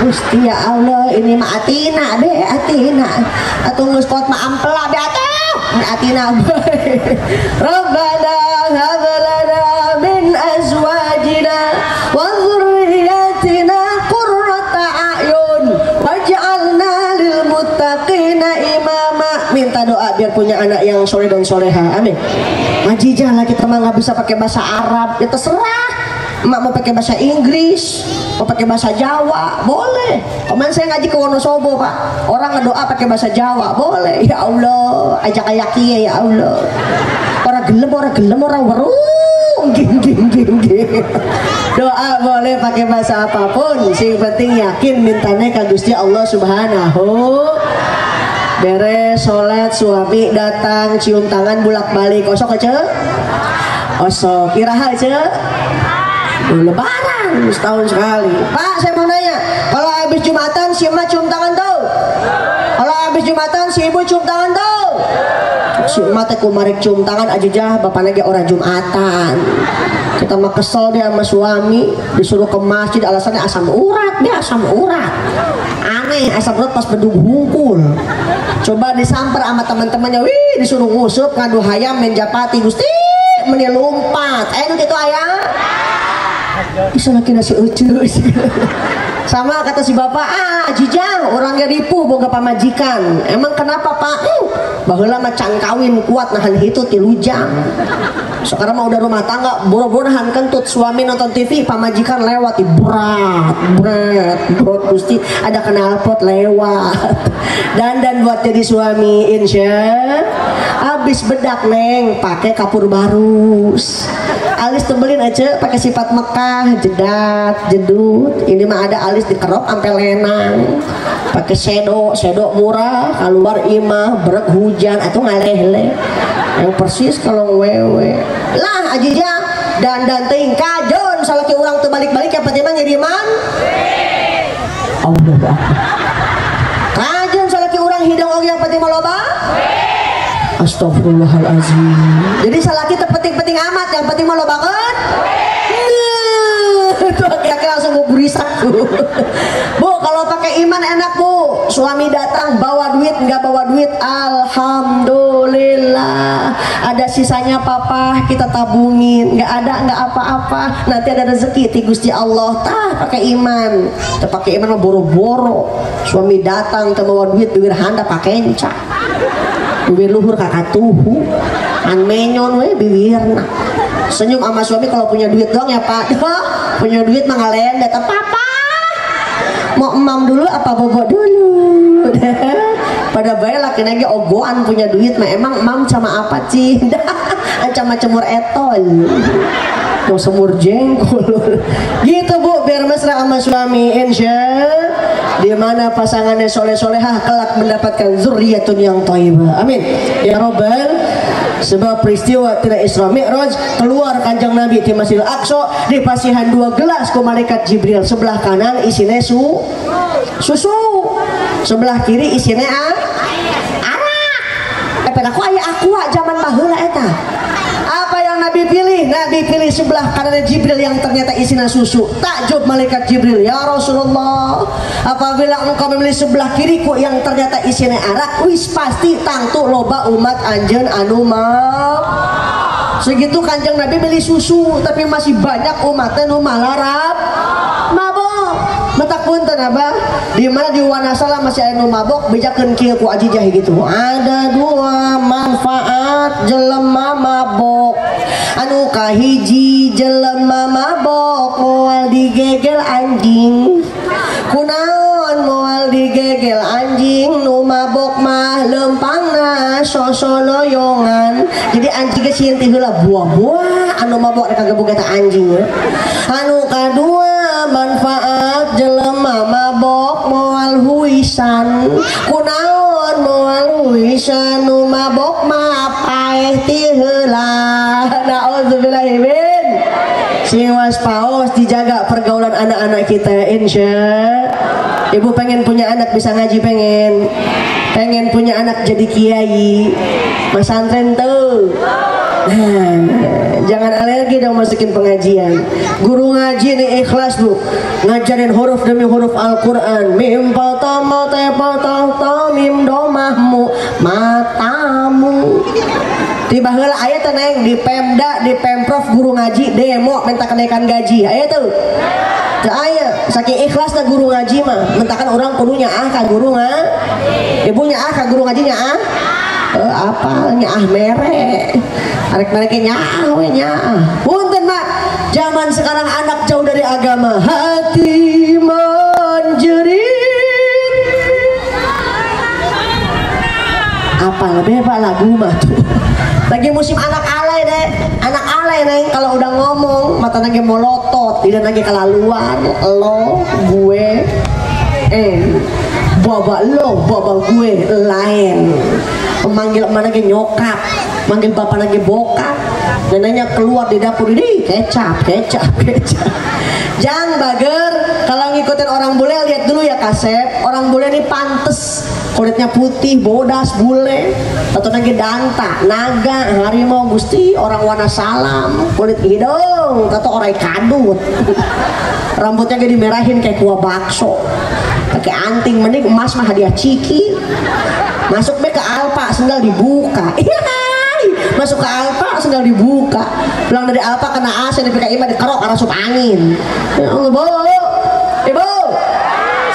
Gusti ya Allah, ini mah atina deh, atina atuh geus kot mah ampela deh atuh atina Robbana hablana min azwajina wa dzurriyyatina qurrata a'yun waj'alna lil muttaqina imama. Minta doa biar punya anak yang soleh dan soleha, amin. Majijah lah kita mah nggak bisa pakai bahasa Arab, ya terserah. Emak mau pakai bahasa Inggris, mau pakai bahasa Jawa, boleh. Kemarin saya ngaji ke Wonosobo Pak, orang ngedoa pakai bahasa Jawa, boleh. Ya Allah, ajak ayaki ya Allah. Orang gelem, orang werung, ging. Doa boleh pakai bahasa apapun, sing penting yakin mintanya ke Gusti Allah Subhanahu. Beres sholat suami datang cium tangan bulak balik osok aja osok iraha aja lebaran setahun sekali. Pak saya mau nanya, kalau habis Jumatan si emak cium tangan tuh, kalau habis Jumatan si ibu cium tangan tuh, si emak teh kumarik cium tangan aja jah bapak lagi orang Jumatan. Kita mah kesel dia sama suami, disuruh ke masjid alasannya asam urat, dia asam urat aneh, asam urat pas bedug hungkul. Coba disamper sama teman-temannya, wih disuruh ngusup ngadu hayam main japati Gusti menilumpat gitu ayam bisa lagi nasi ucus. Sama kata si bapak, jijang orangnya ripuh boga pamajikan. Emang kenapa Pak? Baheula mah can kawin kuat nahan itu tilujang. Sekarang mah udah rumah tangga boro-boro nahan kentut, suami nonton TV pamajikan lewat berat Gusti ada knalpot lewat. Dan buat jadi suami insya habis bedak neng pakai kapur barus. Alis tebelin aja pakai sifat Mekah, jedat, jedut. Ini mah ada alis dikerok sampai lenang. Pakai shadow murah, keluar imah, berek hujan atau ngaleh-leh. Yang persis kalau wewe. Lah aja dan ting kajon salaki urang teu balik-balik yang penting mah ngiriman. Allah. Kajon salaki urang hidung oge yang penting mah loba. Astagfirullahalazim. Jadi salaki terpenting-penting amat, yang penting mah lobakeun. Tuh kira-kira langsung mau burisak Bu, kalau pakai iman enak Bu. Suami datang bawa duit, nggak bawa duit, alhamdulillah. Ada sisanya papa kita tabungin, nggak ada nggak apa-apa. Nanti ada rezeki ti Gusti Allah. Tah pakai iman, teh pakai iman mah boro-boro. Suami datang teh bawa duit, bibir handa pakai encak. Bibir luhur kakatuhu an menyon we bibirna. Senyum sama suami kalau punya duit doang ya Pak. Punya duit mah ngalen datang papa mau emam dulu apa bobo dulu. Pada bae laki lagi ogoan punya duit mah emang emam sama apa sih? Sama cemur etol mau semur jengkol gitu Bu, biar mesra sama suami insya di mana pasangannya soleh-solehah kelak mendapatkan zurriyatun yang thayyibah, amin ya robbal. Sebab peristiwa tina Isra Mi'raj keluar kanjeng Nabi di Masjidil Aqsa dipasihan 2 gelas ku malaikat Jibril, sebelah kanan isine susu, sebelah kiri isine arak. Pedaku aya aqua zaman baheula eta. Apa yang Nabi pilih? Nabi pilih sebelah kanan Jibril yang ternyata isinya susu. Takjub malaikat Jibril, ya Rasulullah, apabila engkau memilih sebelah kiriku yang ternyata isinya arak, wis pasti tangtu loba umat anjeun anu mau. Segitu kanjeng Nabi milih susu, tapi masih banyak umatnya nu malarap mabok. Metak punten Abah, di mana di Wanasala masih ada nu mabok, bejakeun kieu ku ajijah gitu. Ada 2 manfaat jelema mabok. Anu kahiji jelema mabok moal digegel anjing. Kunaon moal digegel anjing? Nu mabok mah lempangna sosoloyongan. Jadi anjing ge sieun teh heula buah-buah, anu mabok kagak boga teh anjing. Anu kadua manfaat jelema mabok moal huisan. Kunaon moal huisan? Nu mabok mah paeh ti heula. Nauzubillahi min Sing waspaos dijaga pergaulan anak-anak kita insya. Ibu pengen punya anak bisa ngaji, pengen punya anak jadi kiai pesantren tuh. Nah, jangan alergi dong masukin pengajian. Guru ngaji nih ikhlas bu, ngajarin huruf demi huruf Al-Quran. Mim patama te patah mim domahmu matamu. Tiba heula aya teh neng di Pemda, di Pemprov guru ngaji demo minta kenaikan gaji. Aya tuh. Teu aya, saking ikhlasna guru ngaji mah, mentakan orang kudunya ka guru ibunya ka guru ngajinya apa nyaah mere. Arek mereka nyaah. Punten mak, zaman sekarang anak jauh dari agama, hati menjerit. Apa lebih pak lagu mah tuh. Lagi musim anak alay deh, anak alay nih kalau udah ngomong mata lagi molotot, tidak lagi kelaluan lo gue, baba lo baba gue lain, manggil mana lagi nyokap, manggil bapak lagi bokap, neneknya keluar di dapur ini kecap. Jangan bager, kalau ngikutin orang bule lihat dulu ya Kasep, orang bule ini pantes. Kulitnya putih, bodas, bule, atau lagi danta, naga, harimau, gusti, orang warna salam, kulit hidung, atau orang kadut, rambutnya gak dimerahin kayak kuah bakso, pakai anting, mending emas mah hadiah ciki, masuk be ke Alfa, sendal dibuka, masuk ke Alfa, sendal dibuka, pulang dari Alfa kena AC, di PKI mah dikerok karena sup angin, ya Allah, ibu.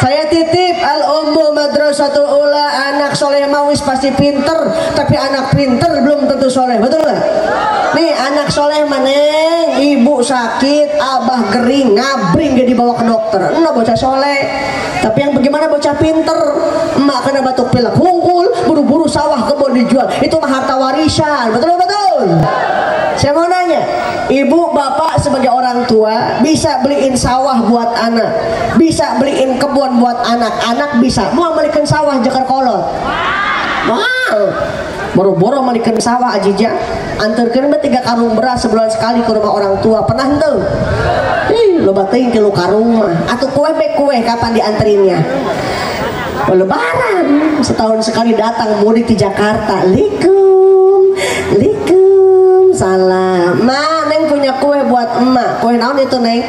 Saya titip Al-Ummu Madrasatul Ula, anak soleh mawis pasti pinter, tapi anak pinter belum tentu soleh, betul nggak? Nih anak soleh maneng, ibu sakit, abah gering, ngabring gak dibawa ke dokter, enggak bocah soleh. Tapi yang bagaimana bocah pinter, emak kena batuk pilek, hungkul, buru-buru sawah kebun dijual, itu mah harta warisan, betul? Saya mau nanya, ibu bapak sebagai orang tua bisa beliin sawah buat anak, bisa beliin kebun buat anak bisa mau belikan sawah jakar kolot, mahal, boro-boro belikan sawah ajija, antarkan 3 karung beras sebulan sekali ke rumah orang tua, pernah tuh? Lo batin ke lu karung mah, atau kue kapan dianterinnya? Lebaran setahun sekali datang mudik di Jakarta, likum salam, ma neng punya kue buat emak, kue naon itu neng?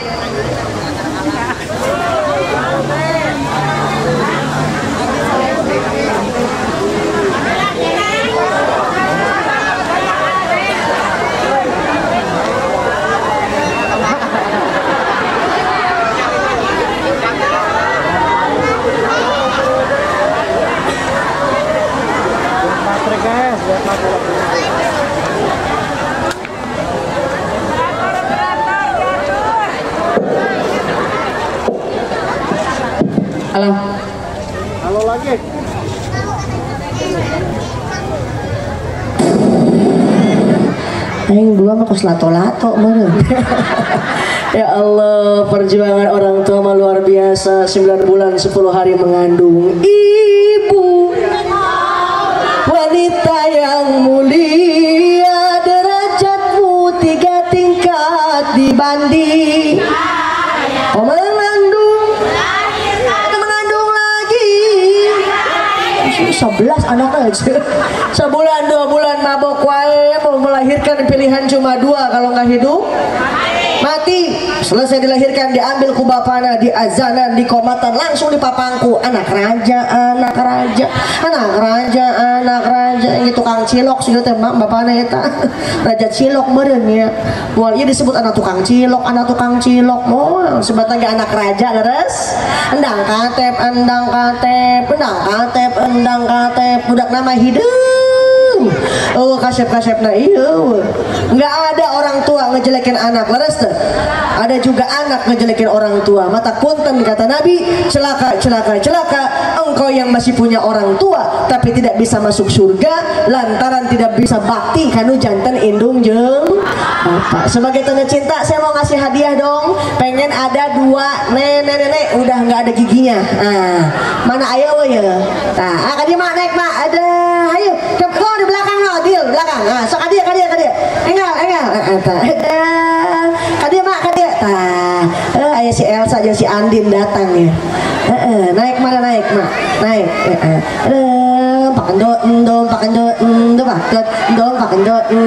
Alam. Halo lagi. Aing dua mah kos lato-lato meureun. Ya Allah, perjuangan orang tua mah luar biasa. 9 bulan 10 hari mengandung. Ibu wanita yang mulia, derajatmu 3 tingkat dibanding. Oh, mengandung 11 anak aja. Sebulan 2 bulan mabok wae, mau melahirkan pilihan cuma 2, kalau nggak hidup mati. Selesai dilahirkan diambil ku bapana, diazanan, dikomatan, langsung dipapangku. Anak raja ini tukang cilok sih teh bapana eta. Raja cilok meureun ya. Wah, ieu disebut anak tukang cilok moal sebatang ge anak raja leres. Endang katep budak nama hidung. Oh, kasep-kasepna ieu. Enggak ada orang tua ngejelekin anak, leres teh. Ada juga anak ngejelekin orang tua. Mata punten kata Nabi, celaka engkau yang masih punya orang tua tapi tidak bisa masuk surga lantaran tidak bisa bakti kanu janten indung jeung bapak. Sebagai tanda cinta saya mau ngasih hadiah dong. Pengen ada 2 nenek udah nggak ada giginya. Mana ayo ya? Tah, kadi mak naik mak ada. Ayo, kau di belakang lo, di belakang. Sok kadi. Enggak. Kadi mak kadi. tah. Aya si Elsa jeung si Andin datang ya. Naik mana naik mak? Naik. Pakendo pakendo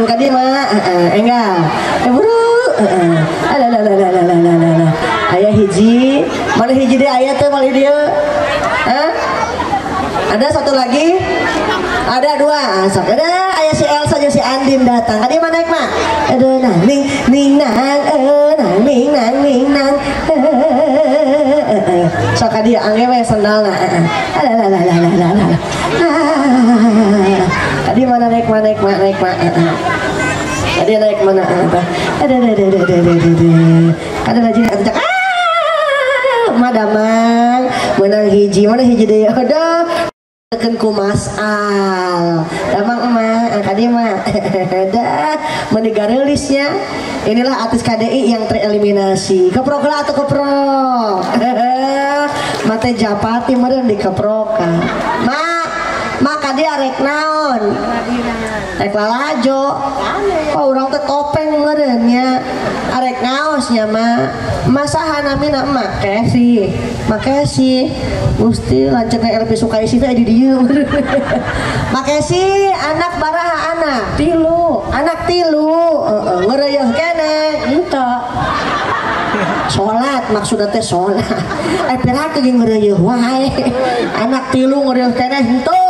kadi mah enggak. Buru. Aya hiji. Mana hiji dia aya teh mali dia? Ada satu lagi? Ada dua. Sok ada aya si Elsa jeung si Andin datang. Kadi mah naik mah? Aduh nang ning nang nang. Sok kadi angge we sendalna. Tadi mana naik mana. Tadi naik mana apa? Ada lagi kata madamang menang hiji mana hiji deui ada tekan ku Mas Al. Damang emak tadi mah ada menegarilisnya. Inilah artis KDI yang tereliminasi. Keprok lah atau keprok. Mate Japati meureun dikeprokan. Maka dia rek naon rek lalajo urang teh topeng meureun nya arek ngaosnya mah masahan amina makasih Gusti lanceuk LP Sukaisi teh di dieu makasih anak baraha anak tilu ngeureuyeuh keneh henteu sholat maksudnya teh sholat pirang ge ngeureuyeuh wae anak tilu ngeureuyeuh keneh henteu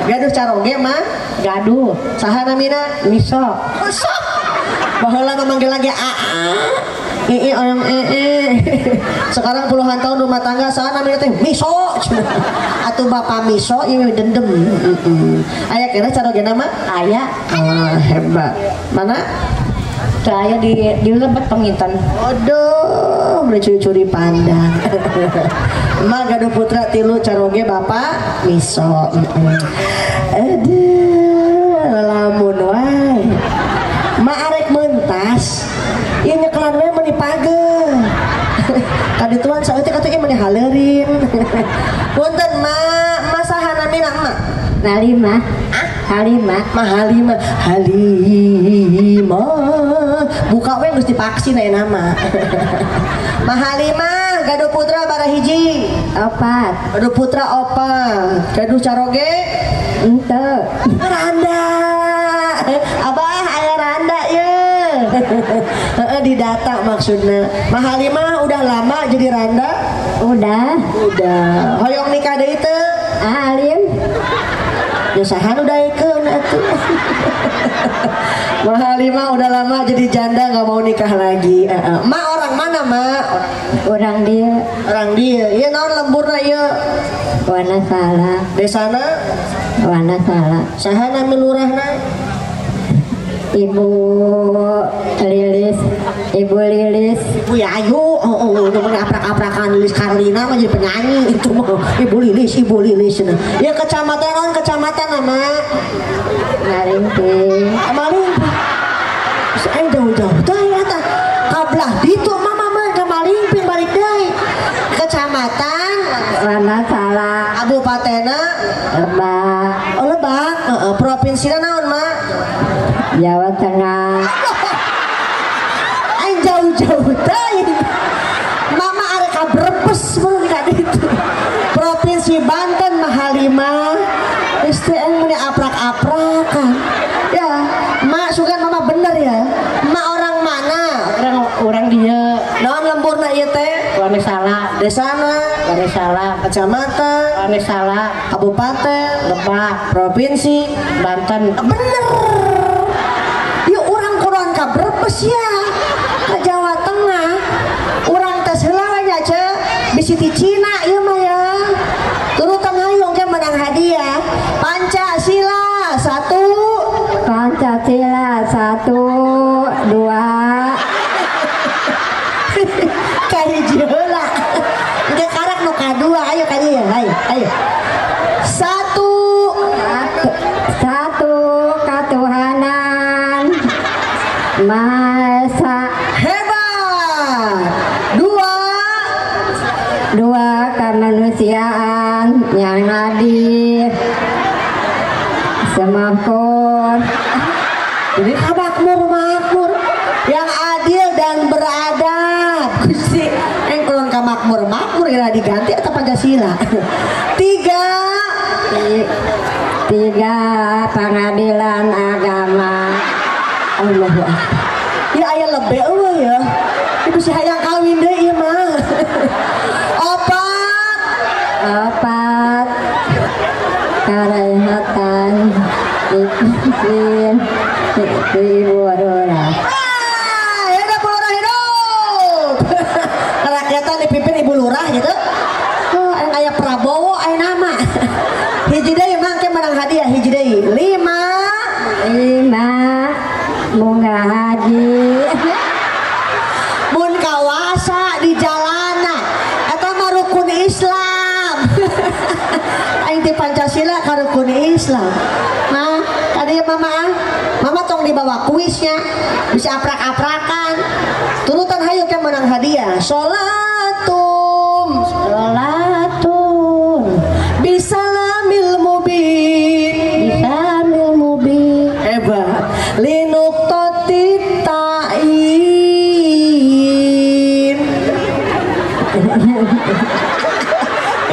gaduh caroge mah gaduh saha namina miso baheula memanggil lagi orang sekarang puluhan tahun rumah tangga saha namina teh miso atuh bapak miso ieu dendem aya kira caroge nama aya hebat mana saya di tempat pengintan. Aduh, mencuri-curi pandang. Emak gaduh putra tilu caroge bapak miso. Aduh, lamun wae. Mak arek mentas. Ieu nyekelan we meuni pageuh. Kadi tuan saeutik atuh ieu meuni haleurin. Punten mak, masaha namina emak? Halimah. Buka we geus dipaksin aya nama. Mahalimah gaduh putra bara hiji. Opat. Gaduh putra opat. Gaduh caroge henteu. Randa. Abah aya randa ye. Di data maksudna. Mahalimah udah lama jadi randa? Udah. Hoyong nikah deui teu? Alim. Usahaan udah ikeun atuh. Mahalimah udah lama jadi janda nggak mau nikah lagi. Ma orang mana ma? Orang dia. Iya naon lemburna ieu? Wanasala. Desana? Wanasala. Saha nami lurahna? Ibu Lilis. Ibu Yayu. Udah aprak-aprakan Lilis Karlina mah jadi penyanyi itu mah. Ibu Lilis. Ya kecamatan nama. Malingping. Jauh-jauh teh eta. Kablah ditu mama mah ka Malingping balik deui. Kecamatan Wanasala. Kabupatena Lebak. Oh Lebak. Provinsina naon mah? Jawa Tengah. Aing jauh-jauh teh. Mama arek ka Brebes mun ka ditu. Provinsi Banten Mahalimah. STN meni aprak-aprakan. Ya, mak sugan mama bener ya. Mak orang mana? Orang dia. Naon lemburna ieu teh? Wanasala. Desana? Wanasala. Kecamatan? Wanasala. Kabupaten? Lebak. Provinsi Banten. Bener. Yuk orang kurang ka Brebes ya. Ke Jawa Tengah. Urang teh heula nya ce. Bisi ti Cina ieu mah ya. Turutan hayung ge menang hadiah. Pancasila 1 2 kahiji heula geus karak nu kadua ayo ka dieu ayo 1 katuhanan masa hebat 2 kemanusiaan yang adil semakmur jadi makmur yang adil dan beradab diganti atau Pancasila? Tiga pengadilan agama. Allahu Akbar. Ya aya lebih eueuh ya. Ibu si hayang kawin deh ieu mah. Opat karehatan dipimpin Ibu Lurah. Hidup Bu Lurah hidup. Kerakyatan dipimpin Ibu Lurah gitu. Oh, aya Prabowo aya nama. Hiji deui mangke menang hadiah hiji deui. 5 bunga haji. Mun kawasa di jalanan eta mah rukun Islam. Aing ti Pancasila ka rukun Islam. Nah, tadi mama tong dibawa kuisnya bisa aprak-aprakan. Turutan hayu ke menang hadiah. Sholatum bisalamil mubin. Hebat. Linuk totitain.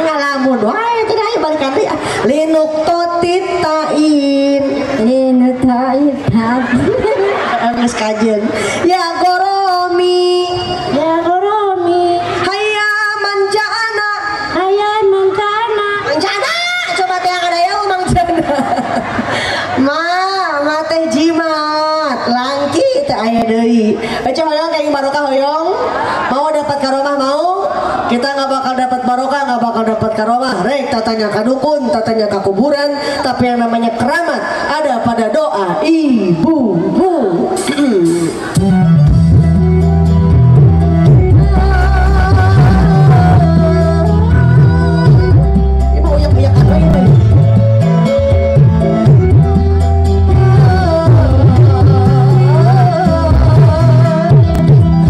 Ngalamun wae teh aya balikan deui. Linuk totitain. Geus kajeun. Ya goromi. Hayya manjana. Manjana. Coba teh yang ada ya manjana. Ma teh jimat. Langki teh aya deui. Baca hoyong kayak barokah hoyong. Mau dapat karomah mau? Kita nggak bakal dapat barokah, nggak bakal dapat karomah. Rek tatanya ka dukun, tatanya ka kuburan, tapi yang namanya keramat ada pada doa ibu. Ibu uyak-uyakan lagi nih.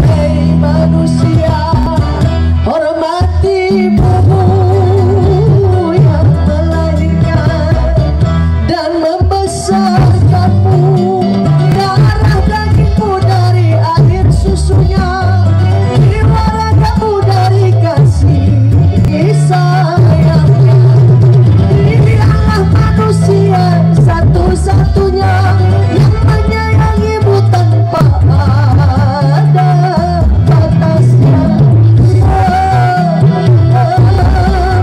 Hei manusia, hormati ibumu yang melahirkan dan membesarkanmu. Darah dagingmu dari air susunya, jiwa ragamu dari kasih sayangnya. Dialah manusia satu-satunya yang menyayangimu tanpa ada batasnya.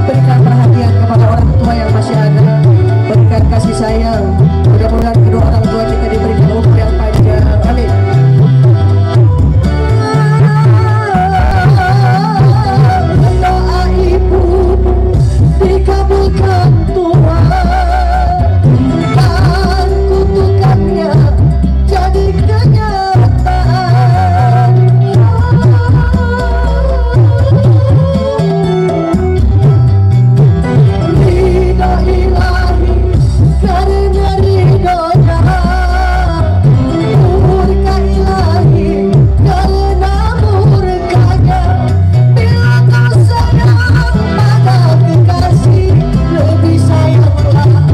Berikan perhatian kepada orang tua yang masih ada. Berikan kasih sayang. Mudah-mudahan kedua orang tua kita diberikan umur yang panjang. Amin. Doa ibu dikabulkan Tuhan, dan kutukannya jadi kenyataan. Ridho ilahi karena ridhonya, murka ilahi karena murkanya. Bila kau sayang pada kekasih, lebih sayanglah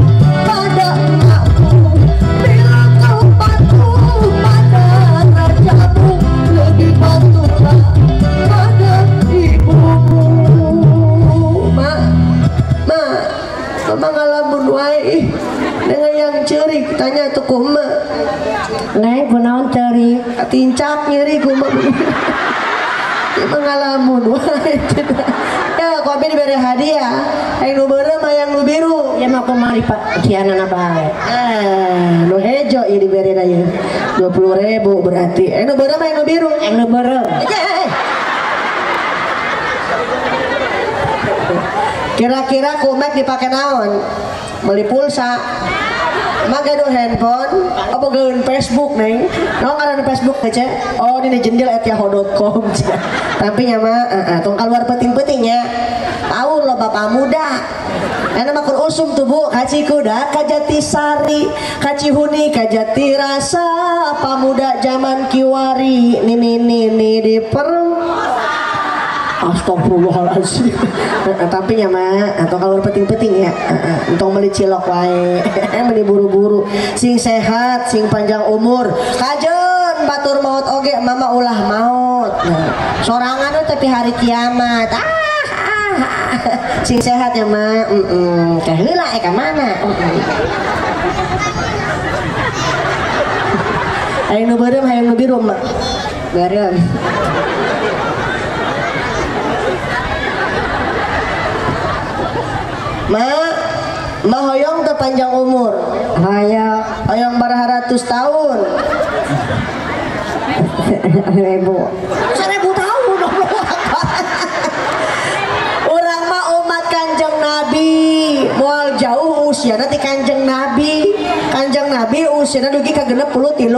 pada emakmu. Bila kau patuh pada rajamu, lebih patuhlah pada ibumu. Mama ngalamun wae dengan yang cerik. Tanya tuh kuma naik kunaon cerik tincak nyeri kuma. Ngalamun wae. Ya kopi diberi hadiah. Yang nu beureuh mah yang nu biru. Ya mau kemari Pak kianana bae. Nu hejo ieu diberi na ieu. 20.000 berarti. Nu beureuh mah yang nu biru. Yang nu beureuh. Kira-kira kumek dipakai naon? Beli pulsa. Maka do handphone, apa gaun Facebook neng? Naon ngaran Facebook teh? Oh di jendel @yahoo.com. Tapi nya mah tong keluar penting-pentingnya. Tahu lo bapak muda. Enak makan usum tuh bu, kaci kuda, kajati sari, kaci huni, kajati rasa, pamuda zaman kiwari, nini diper. Astagfirullahaladzim. Tapi nya mah atau kalau penting-penting ya untuk beli cilok wae. Beli buru-buru sing sehat sing panjang umur kajen batur maut oge mama ulah maut. Sorangan tapi hari kiamat Sing sehat ya mak. Kahila ka mana? Hayang nu beureum hayang nu biru mak. Beureum. Ma hoyong teu panjang umur. Hoyong baraha-ratus tahun. 1000 tahun. Urang mah umat Kanjeng Nabi. Moal jauh usia nanti Kanjeng Nabi. Kanjeng Nabi usiana dugi ka 63.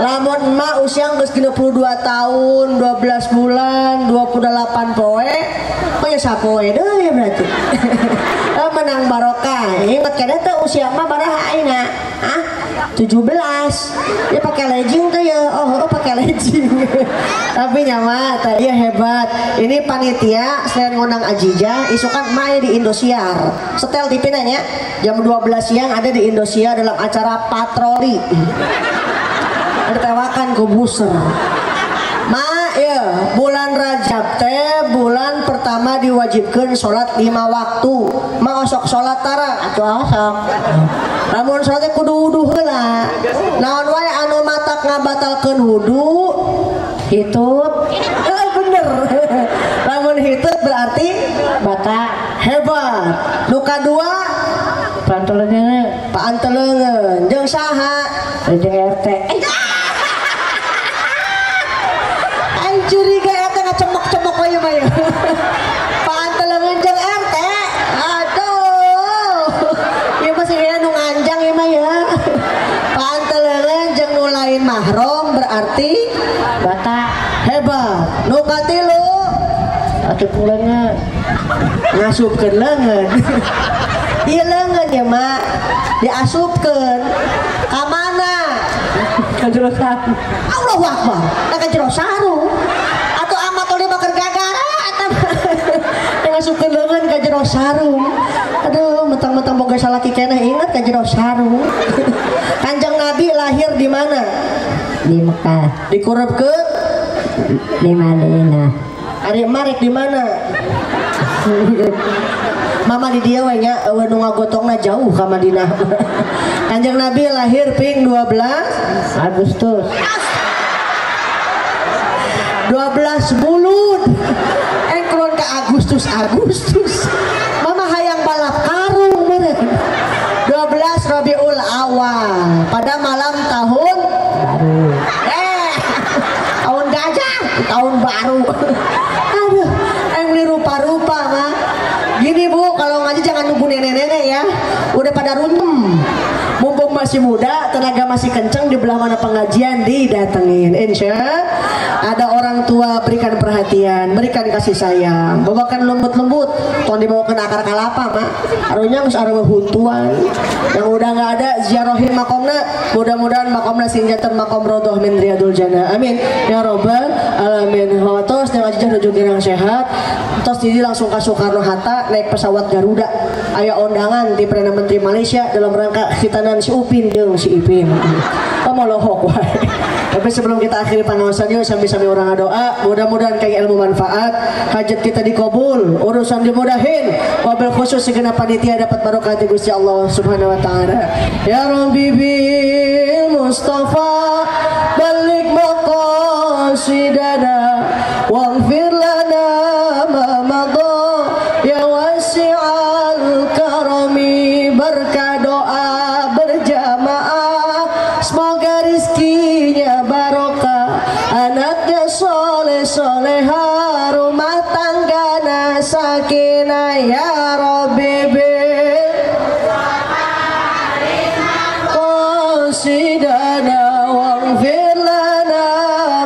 Lamun emak usia geus 62 tahun, 12 bulan, 28 poe. Pokoknya sapoe deui berarti. Menang barokah. Ingat kada teh usia mah baraha ayeuna? 17. Ya pakai legging tuh ya. Oh, pakai legging. Tapi nyama teh ya hebat. Ini panitia selain ngundang Ajijah, isukan emak di Indosiar. Setel TV nanya jam 12 siang ada di Indosiar dalam acara patroli. Ada tewakan ke buser. Ya, bulan Rajab teh bulan pertama diwajibkan sholat 5 waktu. Mau sok sholat tara atuh sok. Lamun sholat teh kudu wudu heula. Naon wae anu matak ngabatalkeun wudu hitut. Bener. Lamun hitut berarti Bata hebat. Nu kadua paanteleungeun jeung saha? RT. Curiga eta ngacemok-cemok wae mah ya. Paanteleungeun jeung RT. Aduh. Ieu masih aya nu nganjang ieu mah ya. Paanteleungeun jeung nu lain mahram berarti Bata hebat. Nu katilu atuh puleungeun ngasupkeun leungeun. Ieu leungeun ya mak diasupkeun ka mana? ka jero sarung. Allahu Akbar. Da ka jero sarung. Atuh amat teh bakar gagara eta. Ngasupkeun leungeun ka jero sarung. Aduh, mentang-mentang boga salaki keneh ingat ka jero sarung. Kanjeng Nabi lahir di mana? Di Mekah. Dikurepkeun Di Madinah. Ari marek di mana? Mama di dia we nya nu ngagotongna jauh ka Madinah. Kanjeng Nabi lahir ping 12 Agustus 12 bulan. Engkron ke Agustus. Mama hayang balap karung meureun. 12 Rabiul Awal pada malam tahun baru. Tahun gajah, tahun baru. Aduh, ini rupa-rupa mah. Gini Bu, kalau ngaji jangan nunggu nenek-nenek ya. Udah pada runtem. Mumpung masih muda, tenaga masih kenceng, di belah mana pengajian didatengin. Insya ada orang tua berikan perhatian, berikan kasih sayang, bawakan lembut-lembut, ton dibawakan akar kalapa mah. Arunya geus areuh huntuan. Yang udah nggak ada ziarahin makomna, mudah-mudahan makomna sing janten makom rodoh min riyadul jannah. Amin ya robbal alamin. Tos yang Ajijah nuju girang sehat. Tos jadi langsung ke Soekarno Hatta naik pesawat Garuda. Aya undangan di Perdana Menteri Malaysia dalam rangka khitanan si Upin jeung si Ipin. Molohok wae. Tapi sebelum kita akhiri pangaosannya sami-sami orang doa, mudah-mudahan kayak ilmu manfaat, hajat kita dikabul, urusan dimudahin, wabil khusus segenap panitia dapat barokah di Gusti Allah Subhanahu wa taala. Ya Rabbi bil Mustafa balik maqasidana waghfir lana ma madha ya wasi'al karami. Berkah doa berjamaah, semoga rizkinya barokah, anaknya soleh soleha, rumah tanggana sakinah. Ya Rabbi bil qasidana waghfir lana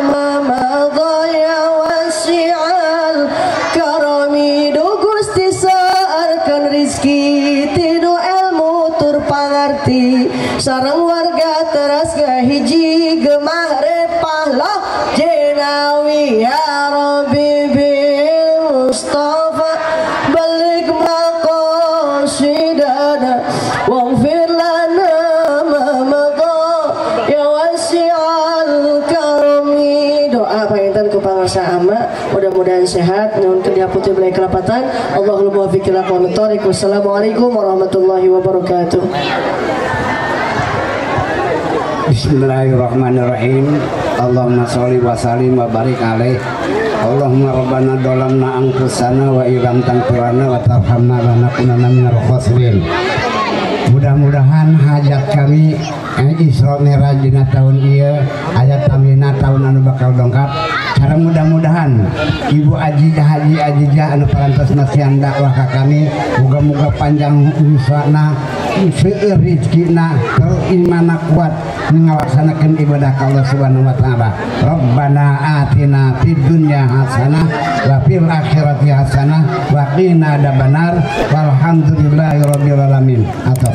ma madha ya wasi'al karami. Du Gusti saarkan rizki tinu ilmu tur pangarti, sareng warga teras gahiji gemah repah loh jenawi. Ya Rabbi bil Mustafa balik maqasidana waghfir lana ma madha ya wasi'al karami. Doa apa yang keselamatan ku pangarsa ama, mudah-mudahan sehat nyuhun ke dihaputi balai kelapatan. Allahul muwaffiq ila aqwamit thoriq. Wassalamualaikum warahmatullahi wabarakatuh. Bismillahirrahmanirrahim. Allahumma sholli wa sallim wa barik alaih. Allahumma rabbana dolamna anfusana wa ilam tangfirana wa tarhamna lanakunanna minal khosirin. Mudah-mudahan hajat kami Isra Mi'raj dina tahun ieu aya tamina tahun anu bakal dongkap. Cara mudah-mudahan Ibu Aji Ajija anu parantosna siang dakwah ka kami, moga-moga panjang usana, seueur rezekina, terus imana kuat ngalaksanakeun ibadah ka Allah Subhanahu wa taala. Rabbana atina fid dunya hasanah wa fil akhirati hasanah wa qina adzabannar. Walhamdulillahirabbil alamin. Atau